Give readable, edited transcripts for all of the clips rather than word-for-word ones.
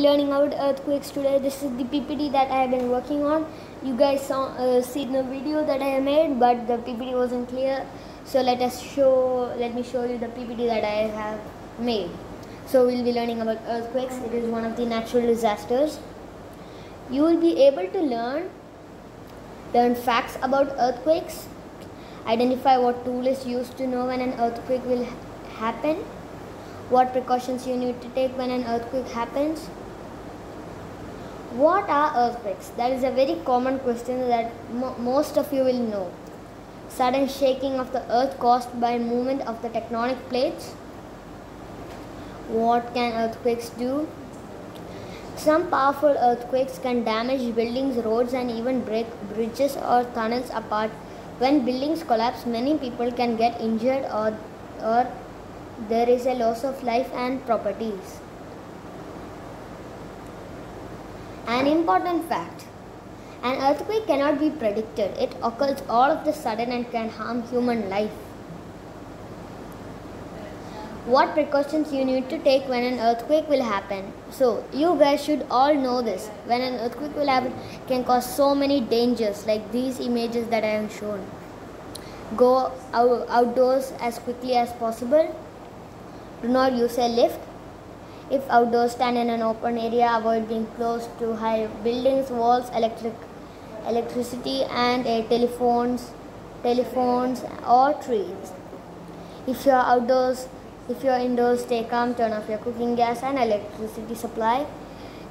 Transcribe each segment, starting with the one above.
learning about earthquakes today. This is the PPT that I have been working on. You guys saw seen the video that I have made, but the PPT wasn't clear. So let me show you the PPT that I have made. So we'll be learning about earthquakes. It is one of the natural disasters. You will be able to learn facts about earthquakes, identify what tool is used to know when an earthquake will happen, what precautions you need to take when an earthquake happens. What are earthquakes? That is a very common question that most of you will know. Sudden shaking of the earth caused by movement of the tectonic plates. What can earthquakes do? Some powerful earthquakes can damage buildings, roads, and even break bridges or tunnels apart. When buildings collapse, many people can get injured or there is a loss of life and properties. An important fact: an earthquake cannot be predicted. It occurs all of a sudden and can harm human life. What precautions you need to take when an earthquake will happen? So you guys should all know this. When an earthquake will happen, it can cause so many dangers, like these images that I have shown. Go outdoors as quickly as possible. Do not use a lift. If outdoors, stand in an open area. Avoid being close to high buildings, walls, electricity, and telephones or trees. If you are indoors, stay calm. Turn off your cooking gas and electricity supply.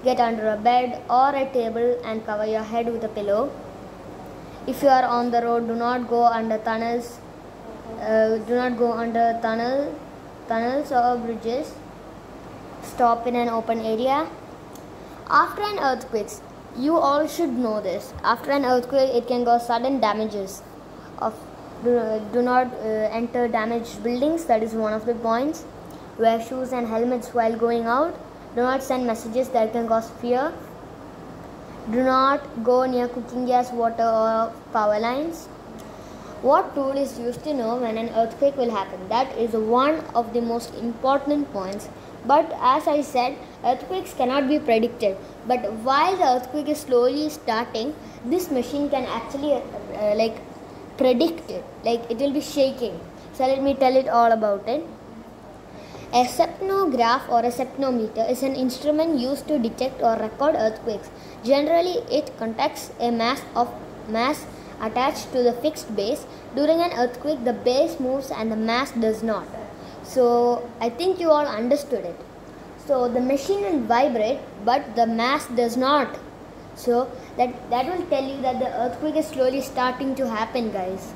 Get under a bed or a table and cover your head with a pillow. If you are on the road, do not go under tunnels. Tunnels or bridges. Stop in an open area. After an earthquake, you all should know this. After an earthquake, it can cause sudden damages. Do not enter damaged buildings. That is one of the points. Wear shoes and helmets while going out. Do not send messages that can cause fear. Do not go near cooking gas, water, or power lines. What tool is used to know when an earthquake will happen? That is one of the most important points. But as I said, earthquakes cannot be predicted. But while the earthquake is slowly starting, this machine can actually predict it. Like it will be shaking. So let me tell it all about it. A seismograph or a seismometer is an instrument used to detect or record earthquakes. Generally, it contacts a mass attached to the fixed base. During an earthquake, the base moves and the mass does not. So I think you all understood it. So the machine will vibrate, but the mass does not. So that will tell you that the earthquake is slowly starting to happen, guys.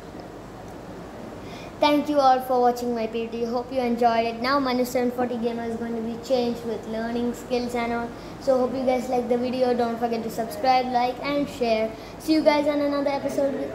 Thank you all for watching my PPT. Hope you enjoyed it. Now Manu 740 Gamer is going to be changed with learning skills and all. So hope you guys like the video. Don't forget to subscribe, like, and share. See you guys on another episode.